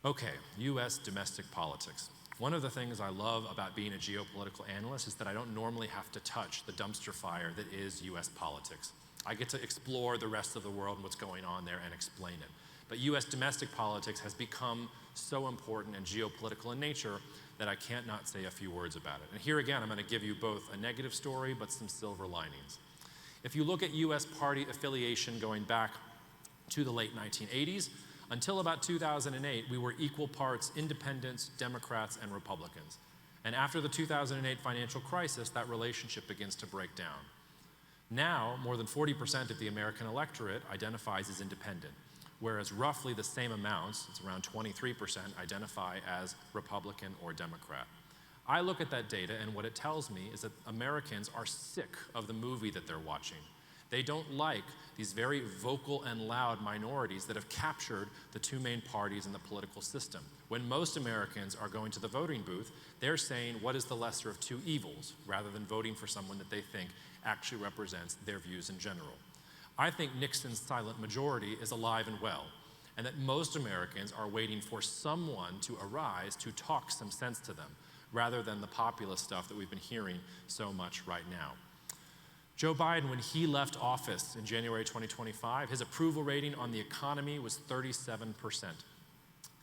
Okay, US domestic politics. One of the things I love about being a geopolitical analyst is that I don't normally have to touch the dumpster fire that is US politics. I get to explore the rest of the world and what's going on there and explain it. But US domestic politics has become so important and geopolitical in nature that I can't not say a few words about it. And here again, I'm going to give you both a negative story but some silver linings. If you look at US party affiliation going back to the late 1980s, until about 2008, we were equal parts independents, Democrats, and Republicans. And after the 2008 financial crisis, that relationship begins to break down. Now, more than 40% of the American electorate identifies as independent, whereas roughly the same amounts, it's around 23%, identify as Republican or Democrat. I look at that data, and what it tells me is that Americans are sick of the movie that they're watching. They don't like these very vocal and loud minorities that have captured the two main parties in the political system. When most Americans are going to the voting booth, they're saying, what is the lesser of two evils, rather than voting for someone that they think actually represents their views in general. I think Nixon's silent majority is alive and well, and that most Americans are waiting for someone to arise to talk some sense to them, rather than the populist stuff that we've been hearing so much right now. Joe Biden, when he left office in January 2025, his approval rating on the economy was 37%.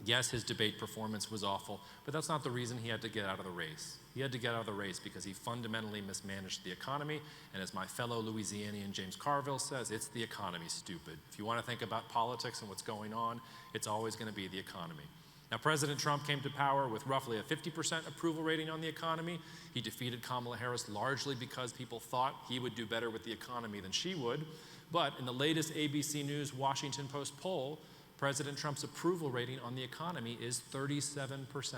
Yes, his debate performance was awful, but that's not the reason he had to get out of the race. He had to get out of the race because he fundamentally mismanaged the economy, and as my fellow Louisianian James Carville says, it's the economy, stupid. If you want to think about politics and what's going on, it's always going to be the economy. Now, President Trump came to power with roughly a 50% approval rating on the economy. He defeated Kamala Harris largely because people thought he would do better with the economy than she would. But in the latest ABC News Washington Post poll, President Trump's approval rating on the economy is 37%,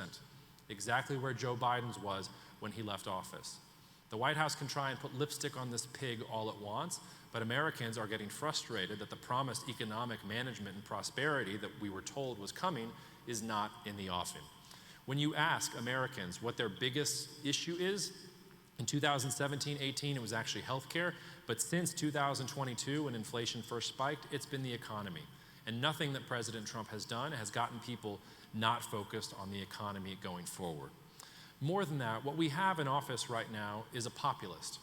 exactly where Joe Biden's was when he left office. The White House can try and put lipstick on this pig all it wants, but Americans are getting frustrated that the promised economic management and prosperity that we were told was coming is not in the offing. When you ask Americans what their biggest issue is, in 2017-18 it was actually healthcare, but since 2022 when inflation first spiked, it's been the economy. And nothing that President Trump has done has gotten people not focused on the economy going forward. More than that, what we have in office right now is a populist.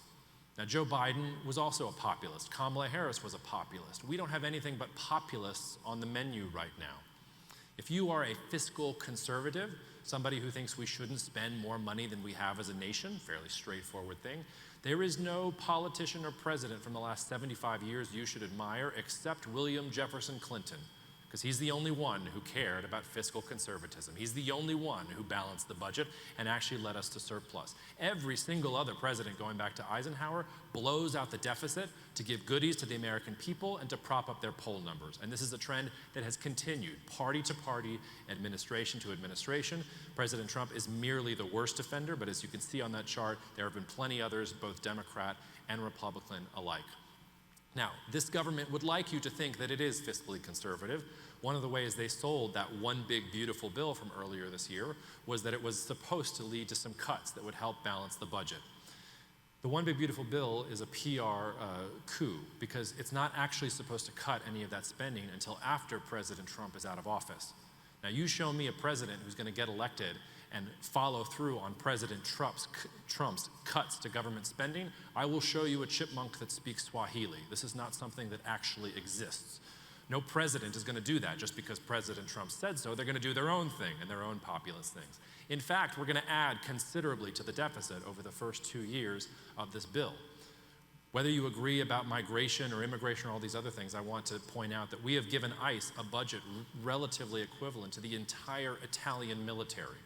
Now, Joe Biden was also a populist. Kamala Harris was a populist. We don't have anything but populists on the menu right now. If you are a fiscal conservative, somebody who thinks we shouldn't spend more money than we have as a nation, fairly straightforward thing, there is no politician or president from the last 75 years you should admire except William Jefferson Clinton, because he's the only one who cared about fiscal conservatism. He's the only one who balanced the budget and actually led us to surplus. Every single other president going back to Eisenhower blows out the deficit to give goodies to the American people and to prop up their poll numbers. And this is a trend that has continued, party to party, administration to administration. President Trump is merely the worst offender, but as you can see on that chart, there have been plenty others, both Democrat and Republican alike. Now, this government would like you to think that it is fiscally conservative. One of the ways they sold that one big beautiful bill from earlier this year was that it was supposed to lead to some cuts that would help balance the budget. The one big beautiful bill is a PR coup because it's not actually supposed to cut any of that spending until after President Trump is out of office. Now, you show me a president who's going to get elected and follow through on President Trump's cuts to government spending, I will show you a chipmunk that speaks Swahili. This is not something that actually exists. No president is going to do that just because President Trump said so. They're going to do their own thing and their own populist things. In fact, we're going to add considerably to the deficit over the first 2 years of this bill. Whether you agree about migration or immigration or all these other things, I want to point out that we have given ICE a budget relatively equivalent to the entire Italian military.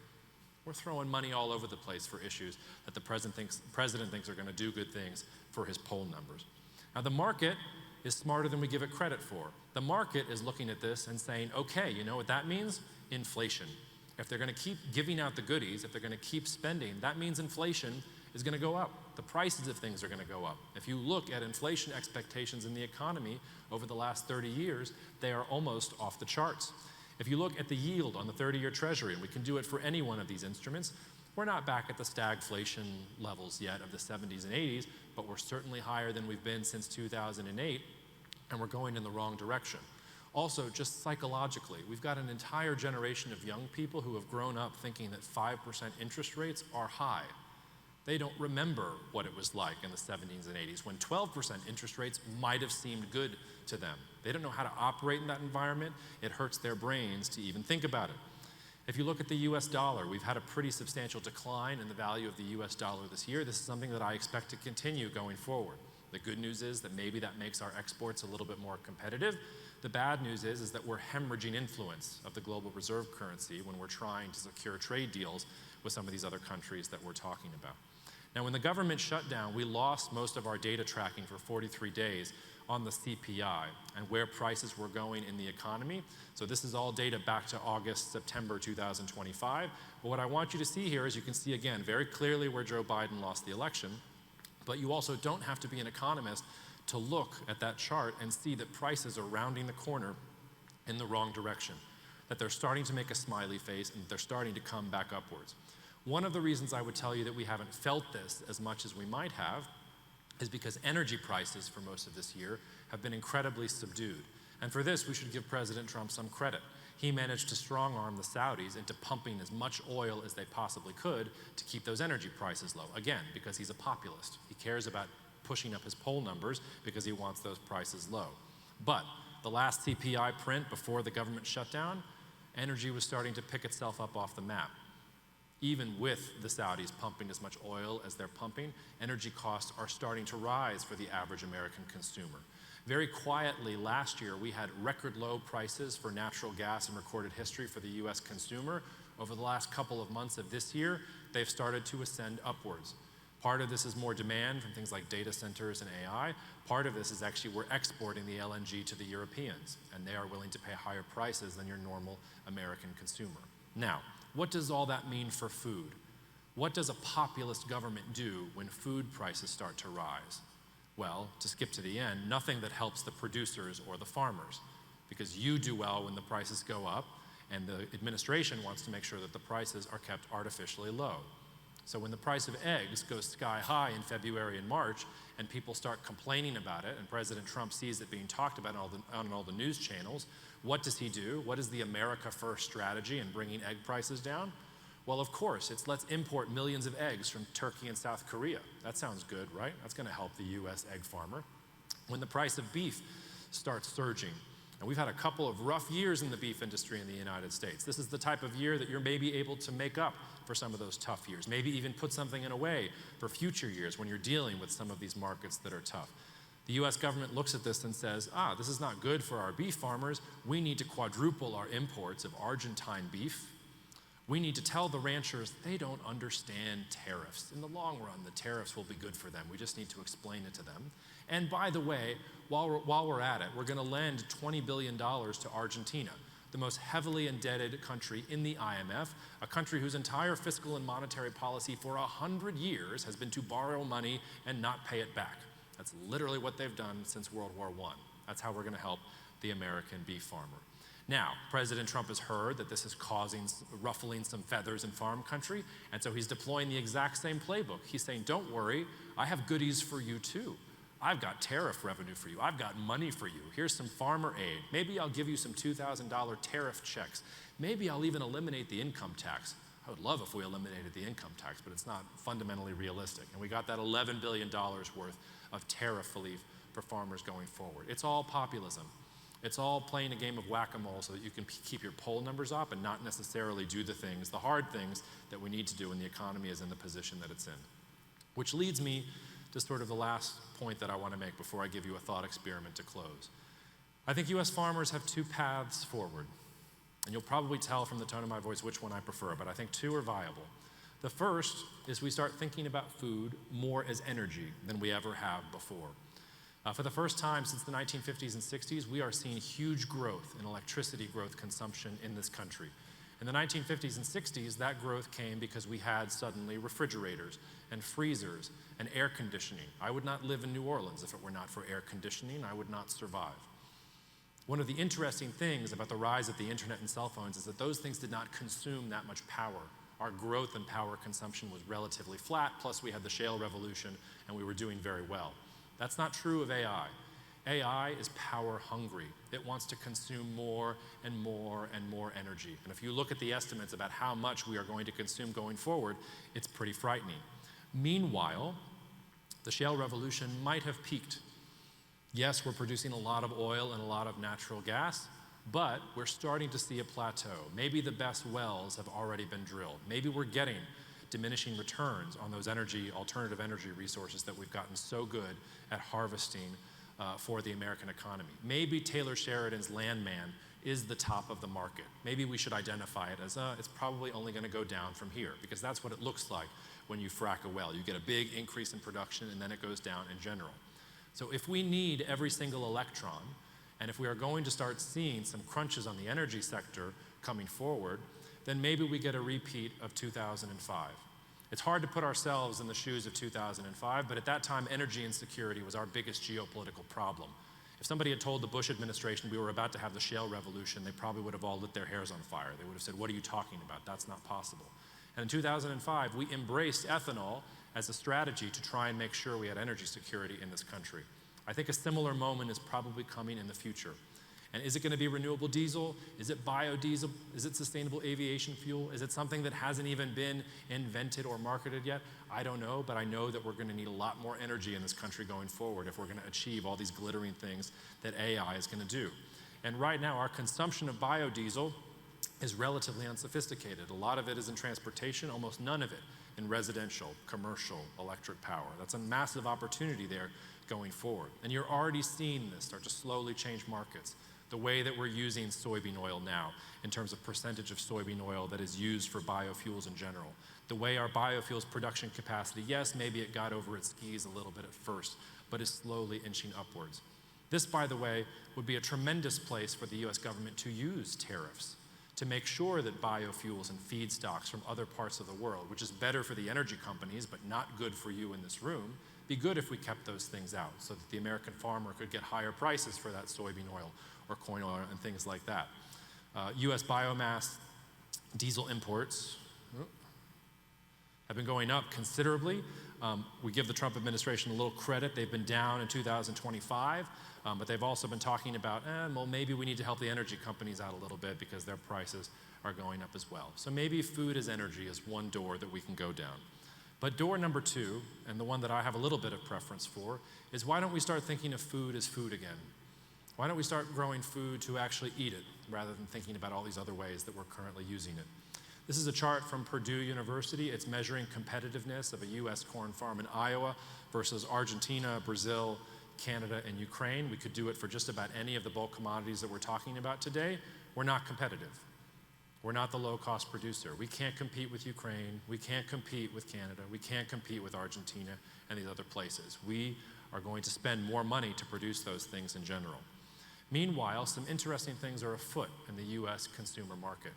We're throwing money all over the place for issues that the president thinks are going to do good things for his poll numbers. Now, the market is smarter than we give it credit for. The market is looking at this and saying, okay, you know what that means? Inflation. If they're going to keep giving out the goodies, if they're going to keep spending, that means inflation is going to go up. The prices of things are going to go up. If you look at inflation expectations in the economy over the last 30 years, they are almost off the charts. If you look at the yield on the 30-year Treasury, and we can do it for any one of these instruments, we're not back at the stagflation levels yet of the 70s and 80s, but we're certainly higher than we've been since 2008, and we're going in the wrong direction. Also, just psychologically, we've got an entire generation of young people who have grown up thinking that 5% interest rates are high. They don't remember what it was like in the 70s and 80s when 12% interest rates might have seemed good to them. They don't know how to operate in that environment. It hurts their brains to even think about it. If you look at the US dollar, we've had a pretty substantial decline in the value of the US dollar this year. This is something that I expect to continue going forward. The good news is that maybe that makes our exports a little bit more competitive. The bad news is that we're hemorrhaging influence of the global reserve currency when we're trying to secure trade deals with some of these other countries that we're talking about. Now, when the government shut down, we lost most of our data tracking for 43 days on the CPI and where prices were going in the economy. So this is all data back to August, September 2025. But what I want you to see here is you can see again very clearly where Joe Biden lost the election. But you also don't have to be an economist to look at that chart and see that prices are rounding the corner in the wrong direction, that they're starting to make a smiley face and they're starting to come back upwards. One of the reasons I would tell you that we haven't felt this as much as we might have is because energy prices for most of this year have been incredibly subdued. And for this, we should give President Trump some credit. He managed to strong-arm the Saudis into pumping as much oil as they possibly could to keep those energy prices low. Again, because he's a populist. He cares about pushing up his poll numbers because he wants those prices low. But the last CPI print before the government shutdown, energy was starting to pick itself up off the map. Even with the Saudis pumping as much oil as they're pumping, energy costs are starting to rise for the average American consumer. Very quietly last year, we had record low prices for natural gas in recorded history for the US consumer. Over the last couple of months of this year, they've started to ascend upwards. Part of this is more demand from things like data centers and AI. Part of this is actually we're exporting the LNG to the Europeans, and they are willing to pay higher prices than your normal American consumer. Now, what does all that mean for food? What does a populist government do when food prices start to rise? Well, to skip to the end, nothing that helps the producers or the farmers, because you do well when the prices go up, and the administration wants to make sure that the prices are kept artificially low. So when the price of eggs goes sky high in February and March, and people start complaining about it, and President Trump sees it being talked about on all the news channels, what does he do? What is the America First strategy in bringing egg prices down? Well, of course, it's let's import millions of eggs from Turkey and South Korea. That sounds good, right? That's going to help the US egg farmer. When the price of beef starts surging, and we've had a couple of rough years in the beef industry in the United States. This is the type of year that you're maybe able to make up for some of those tough years, maybe even put something in a way for future years when you're dealing with some of these markets that are tough. The US government looks at this and says, this is not good for our beef farmers. We need to quadruple our imports of Argentine beef. We need to tell the ranchers they don't understand tariffs. In the long run, the tariffs will be good for them. We just need to explain it to them. And by the way, while we're at it, we're going to lend $20 billion to Argentina, the most heavily indebted country in the IMF, a country whose entire fiscal and monetary policy for 100 years has been to borrow money and not pay it back. That's literally what they've done since World War I. That's how we're going to help the American beef farmer. Now, President Trump has heard that this is ruffling some feathers in farm country, and so he's deploying the exact same playbook. He's saying, don't worry, I have goodies for you too. I've got tariff revenue for you. I've got money for you. Here's some farmer aid. Maybe I'll give you some $2,000 tariff checks. Maybe I'll even eliminate the income tax. I would love if we eliminated the income tax, but it's not fundamentally realistic. And we got that $11 billion worth of tariff relief for farmers going forward. It's all populism. It's all playing a game of whack-a-mole so that you can keep your poll numbers up and not necessarily do the hard things that we need to do when the economy is in the position that it's in. Which leads me to sort of the last point that I want to make before I give you a thought experiment to close. I think US farmers have two paths forward. And you'll probably tell from the tone of my voice which one I prefer, but I think two are viable. The first is we start thinking about food more as energy than we ever have before. For the first time since the 1950s and 60s, we are seeing huge growth in electricity growth consumption in this country. In the 1950s and 60s, that growth came because we had suddenly refrigerators and freezers and air conditioning. I would not live in New Orleans if it were not for air conditioning. I would not survive. One of the interesting things about the rise of the internet and cell phones is that those things did not consume that much power. Our growth in power consumption was relatively flat, plus we had the shale revolution and we were doing very well. That's not true of AI. AI is power hungry. It wants to consume more and more and more energy. And if you look at the estimates about how much we are going to consume going forward, it's pretty frightening. Meanwhile, the shale revolution might have peaked. Yes, we're producing a lot of oil and a lot of natural gas, but we're starting to see a plateau. Maybe the best wells have already been drilled. Maybe we're getting diminishing returns on those alternative energy resources that we've gotten so good at harvesting for the American economy. Maybe Taylor Sheridan's Landman is the top of the market. Maybe we should identify it as it's probably only going to go down from here, because that's what it looks like when you frack a well. You get a big increase in production and then it goes down in general. So if we need every single electron, and if we are going to start seeing some crunches on the energy sector coming forward, then maybe we get a repeat of 2005. It's hard to put ourselves in the shoes of 2005, but at that time, energy insecurity was our biggest geopolitical problem. If somebody had told the Bush administration we were about to have the shale revolution, they probably would have all lit their hairs on fire. They would have said, "What are you talking about? That's not possible." And in 2005, we embraced ethanol as a strategy to try and make sure we had energy security in this country. I think a similar moment is probably coming in the future. And is it going to be renewable diesel? Is it biodiesel? Is it sustainable aviation fuel? Is it something that hasn't even been invented or marketed yet? I don't know, but I know that we're going to need a lot more energy in this country going forward if we're going to achieve all these glittering things that AI is going to do. And right now, our consumption of biodiesel is relatively unsophisticated. A lot of it is in transportation, almost none of it in residential, commercial, electric power. That's a massive opportunity there going forward. And you're already seeing this start to slowly change markets. The way that we're using soybean oil now in terms of percentage of soybean oil that is used for biofuels in general. The way our biofuels production capacity, yes, maybe it got over its skis a little bit at first, but is slowly inching upwards. This, by the way, would be a tremendous place for the US government to use tariffs to make sure that biofuels and feedstocks from other parts of the world, which is better for the energy companies but not good for you in this room, be good if we kept those things out so that the American farmer could get higher prices for that soybean oil or corn oil and things like that. US biomass diesel imports have been going up considerably. We give the Trump administration a little credit. They've been down in 2025, but they've also been talking about, well, maybe we need to help the energy companies out a little bit because their prices are going up as well. So maybe food as energy is one door that we can go down. But door number two, and the one that I have a little bit of preference for, is why don't we start thinking of food as food again? Why don't we start growing food to actually eat it rather than thinking about all these other ways that we're currently using it? This is a chart from Purdue University. It's measuring competitiveness of a US corn farm in Iowa versus Argentina, Brazil, Canada, and Ukraine. We could do it for just about any of the bulk commodities that we're talking about today. We're not competitive. We're not the low-cost producer. We can't compete with Ukraine. We can't compete with Canada. We can't compete with Argentina and these other places. We are going to spend more money to produce those things in general. Meanwhile, some interesting things are afoot in the US consumer market.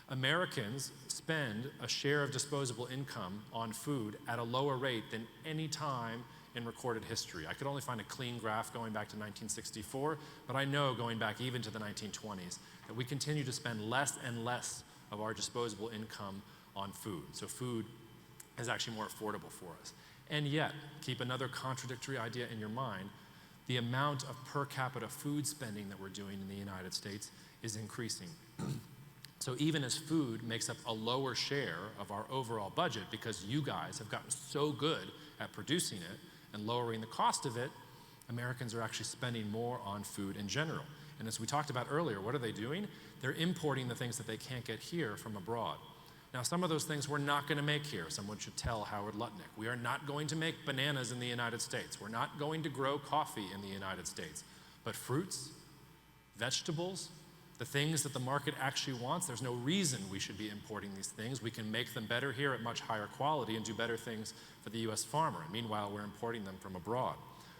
Americans spend a share of disposable income on food at a lower rate than any time in recorded history. I could only find a clean graph going back to 1964, but I know going back even to the 1920s that we continue to spend less and less of our disposable income on food. So food is actually more affordable for us. And yet, keep another contradictory idea in your mind, the amount of per capita food spending that we're doing in the United States is increasing. So even as food makes up a lower share of our overall budget because you guys have gotten so good at producing it and lowering the cost of it, Americans are actually spending more on food in general. And as we talked about earlier, what are they doing? They're importing the things that they can't get here from abroad. Now, some of those things we're not going to make here. Someone should tell Howard Lutnick. We are not going to make bananas in the United States. We're not going to grow coffee in the United States. But fruits, vegetables, the things that the market actually wants, there's no reason we should be importing these things. We can make them better here at much higher quality and do better things for the US farmer. And meanwhile, we're importing them from abroad.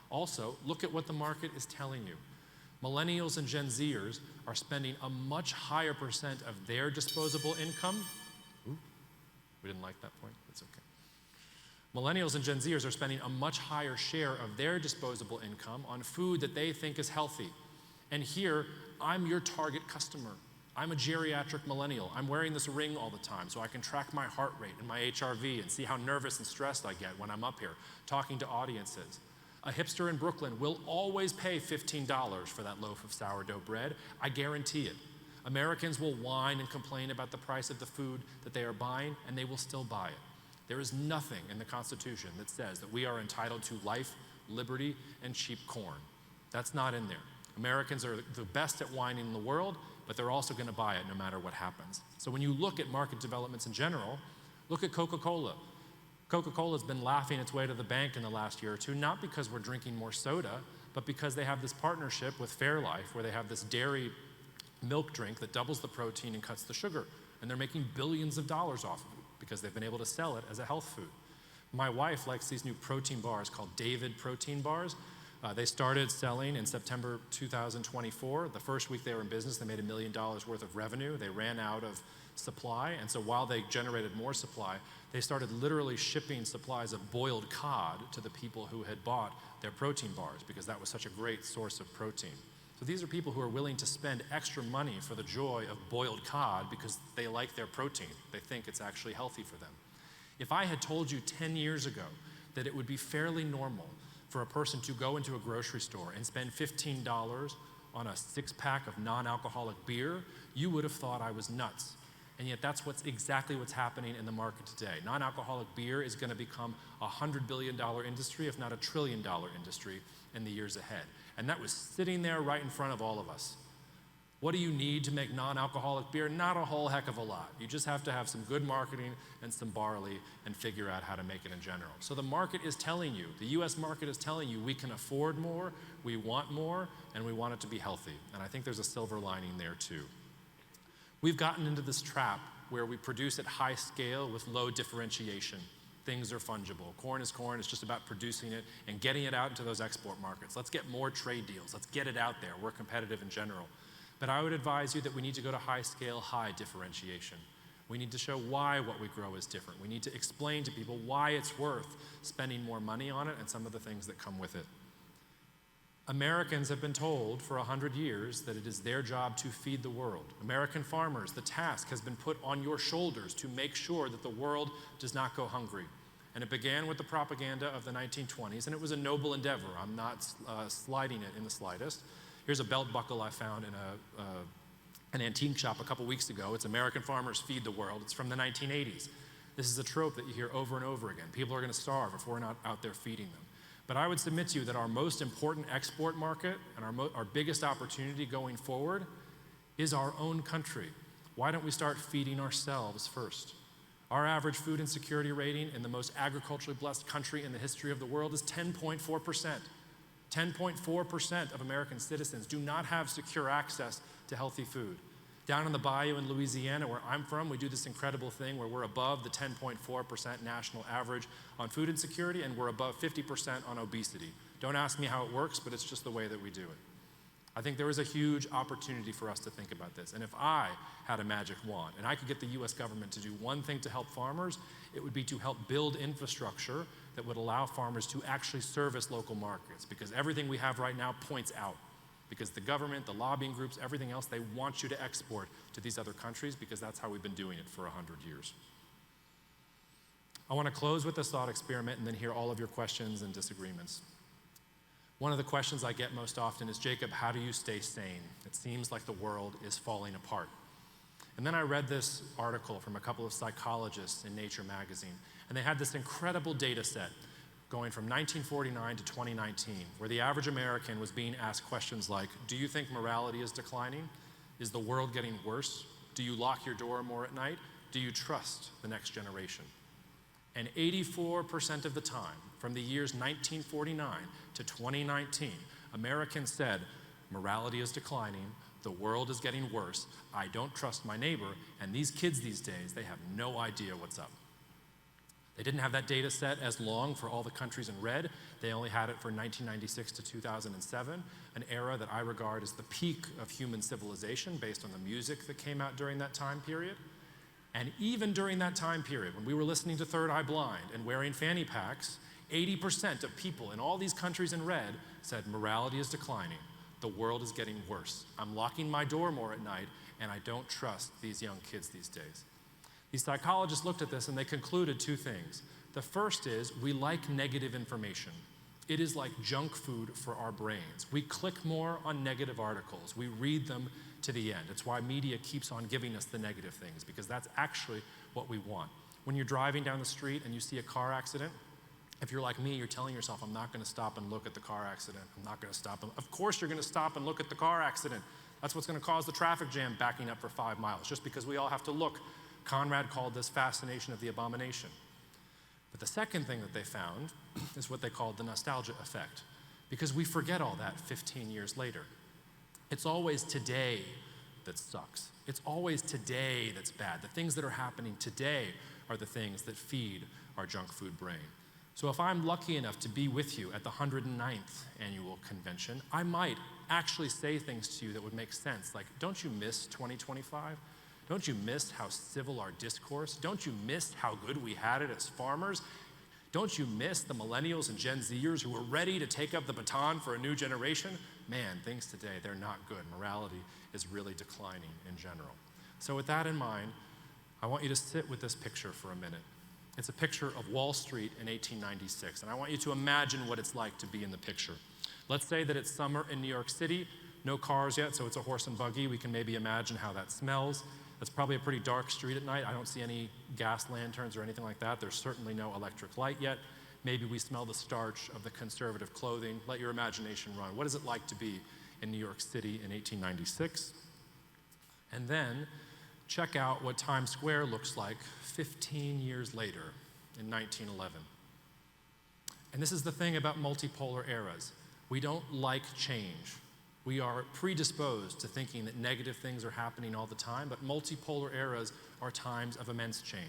Also, look at what the market is telling you. Millennials and Gen Zers are spending a much higher percent of their disposable income. Ooh, we didn't like that point. That's okay. Millennials and Gen Zers are spending a much higher share of their disposable income on food that they think is healthy. And here, I'm your target customer. I'm a geriatric millennial. I'm wearing this ring all the time so I can track my heart rate and my HRV and see how nervous and stressed I get when I'm up here talking to audiences. A hipster in Brooklyn will always pay $15 for that loaf of sourdough bread. I guarantee it. Americans will whine and complain about the price of the food that they are buying, and they will still buy it. There is nothing in the Constitution that says that we are entitled to life, liberty, and cheap corn. That's not in there. Americans are the best at whining in the world, but they're also going to buy it no matter what happens. So when you look at market developments in general, look at Coca-Cola. Coca-Cola's been laughing its way to the bank in the last year or two, not because we're drinking more soda, but because they have this partnership with Fairlife where they have this dairy milk drink that doubles the protein and cuts the sugar. And they're making billions of dollars off of it because they've been able to sell it as a health food. My wife likes these new protein bars called David protein bars. They started selling in September 2024. The first week they were in business, they made $1 million worth of revenue. They ran out of supply, and so while they generated more supply, they started literally shipping supplies of boiled cod to the people who had bought their protein bars because that was such a great source of protein. So these are people who are willing to spend extra money for the joy of boiled cod because they like their protein. They think it's actually healthy for them. If I had told you 10 years ago that it would be fairly normal for a person to go into a grocery store and spend $15 on a six-pack of non-alcoholic beer, you would have thought I was nuts. And yet that's exactly what's happening in the market today. Non-alcoholic beer is going to become a $100 billion industry, if not a $1 trillion industry in the years ahead. And that was sitting there right in front of all of us. What do you need to make non-alcoholic beer? Not a whole heck of a lot. You just have to have some good marketing and some barley and figure out how to make it in general. So the market is telling you, the US market is telling you we can afford more, we want more, and we want it to be healthy. And I think there's a silver lining there too. We've gotten into this trap where we produce at high scale with low differentiation. Things are fungible. Corn is corn. It's just about producing it and getting it out into those export markets. Let's get more trade deals. Let's get it out there. We're competitive in general. But I would advise you that we need to go to high scale, high differentiation. We need to show why what we grow is different. We need to explain to people why it's worth spending more money on it and some of the things that come with it. Americans have been told for 100 years that it is their job to feed the world. American farmers, the task has been put on your shoulders to make sure that the world does not go hungry. And it began with the propaganda of the 1920s, and it was a noble endeavor. I'm not sliding it in the slightest. Here's a belt buckle I found in an antique shop a couple weeks ago. It's American Farmers Feed the World. It's from the 1980s. This is a trope that you hear over and over again. People are going to starve if we're not out there feeding them. But I would submit to you that our most important export market and our biggest opportunity going forward is our own country. Why don't we start feeding ourselves first? Our average food insecurity rating in the most agriculturally blessed country in the history of the world is 10.4%. 10.4% of American citizens do not have secure access to healthy food. Down in the bayou in Louisiana, where I'm from, we do this incredible thing where we're above the 10.4% national average on food insecurity, and we're above 50% on obesity. Don't ask me how it works, but it's just the way that we do it. I think there is a huge opportunity for us to think about this. And if I had a magic wand and I could get the US government to do one thing to help farmers, it would be to help build infrastructure that would allow farmers to actually service local markets, because everything we have right now points out. Because the government, the lobbying groups, everything else, they want you to export to these other countries because that's how we've been doing it for 100 years. I want to close with this thought experiment and then hear all of your questions and disagreements. One of the questions I get most often is, Jacob, how do you stay sane? It seems like the world is falling apart. And then I read this article from a couple of psychologists in Nature magazine, and they had this incredible data set going from 1949 to 2019, where the average American was being asked questions like, do you think morality is declining? Is the world getting worse? Do you lock your door more at night? Do you trust the next generation? And 84% of the time, from the years 1949 to 2019, Americans said, morality is declining, the world is getting worse, I don't trust my neighbor, and these kids these days, they have no idea what's up. They didn't have that data set as long for all the countries in red. They only had it for 1996 to 2007, an era that I regard as the peak of human civilization based on the music that came out during that time period. And even during that time period, when we were listening to Third Eye Blind and wearing fanny packs, 80% of people in all these countries in red said morality is declining, the world is getting worse, I'm locking my door more at night, and I don't trust these young kids these days. These psychologists looked at this and they concluded two things. The first is we like negative information. It is like junk food for our brains. We click more on negative articles. We read them to the end. It's why media keeps on giving us the negative things, because that's actually what we want. When you're driving down the street and you see a car accident, if you're like me, you're telling yourself, I'm not going to stop and look at the car accident. I'm not going to stop. Of course you're going to stop and look at the car accident. That's what's going to cause the traffic jam backing up for 5 miles, just because we all have to look. Conrad called this fascination of the abomination. But the second thing that they found is what they called the nostalgia effect, because we forget all that 15 years later. It's always today that sucks. It's always today that's bad. The things that are happening today are the things that feed our junk food brain. So if I'm lucky enough to be with you at the 109th annual convention, I might actually say things to you that would make sense, like, don't you miss 2025? Don't you miss how civil our discourse? Don't you miss how good we had it as farmers? Don't you miss the millennials and Gen Zers who were ready to take up the baton for a new generation? Man, things today, they're not good. Morality is really declining in general. So with that in mind, I want you to sit with this picture for a minute. It's a picture of Wall Street in 1896, and I want you to imagine what it's like to be in the picture. Let's say that it's summer in New York City, no cars yet, so it's a horse and buggy. We can maybe imagine how that smells. That's probably a pretty dark street at night. I don't see any gas lanterns or anything like that. There's certainly no electric light yet. Maybe we smell the starch of the conservative clothing. Let your imagination run. What is it like to be in New York City in 1896? And then check out what Times Square looks like 15 years later in 1911. And this is the thing about multipolar eras. We don't like change. We are predisposed to thinking that negative things are happening all the time, but multipolar eras are times of immense change.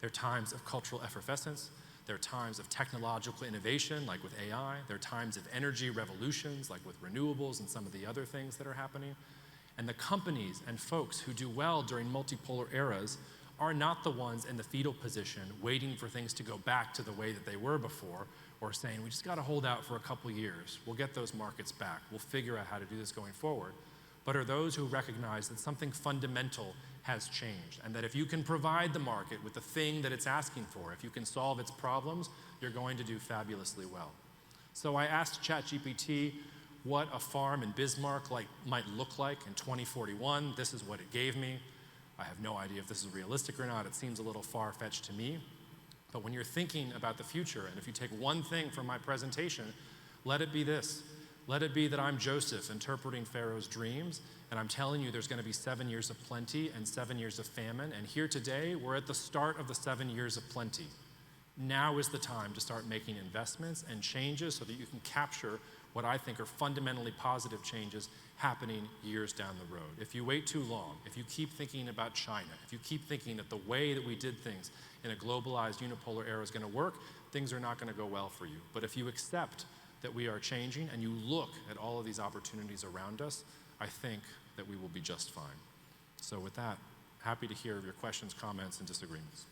They're times of cultural effervescence. They're times of technological innovation, like with AI. They're times of energy revolutions, like with renewables and some of the other things that are happening. And the companies and folks who do well during multipolar eras are not the ones in the fetal position waiting for things to go back to the way that they were before, or saying, we just got to hold out for a couple years. We'll get those markets back. We'll figure out how to do this going forward. But are those who recognize that something fundamental has changed, and that if you can provide the market with the thing that it's asking for, if you can solve its problems, you're going to do fabulously well. So I asked ChatGPT what a farm in Bismarck might look like in 2041. This is what it gave me. I have no idea if this is realistic or not. It seems a little far-fetched to me. But when you're thinking about the future, and if you take one thing from my presentation, let it be this. Let it be that I'm Joseph interpreting Pharaoh's dreams, and I'm telling you there's going to be 7 years of plenty and 7 years of famine, and here today, we're at the start of the 7 years of plenty. Now is the time to start making investments and changes so that you can capture what I think are fundamentally positive changes happening years down the road. If you wait too long, if you keep thinking about China, if you keep thinking that the way that we did things in a globalized unipolar era is going to work, things are not going to go well for you. But if you accept that we are changing and you look at all of these opportunities around us, I think that we will be just fine. So with that, happy to hear your questions, comments, and disagreements.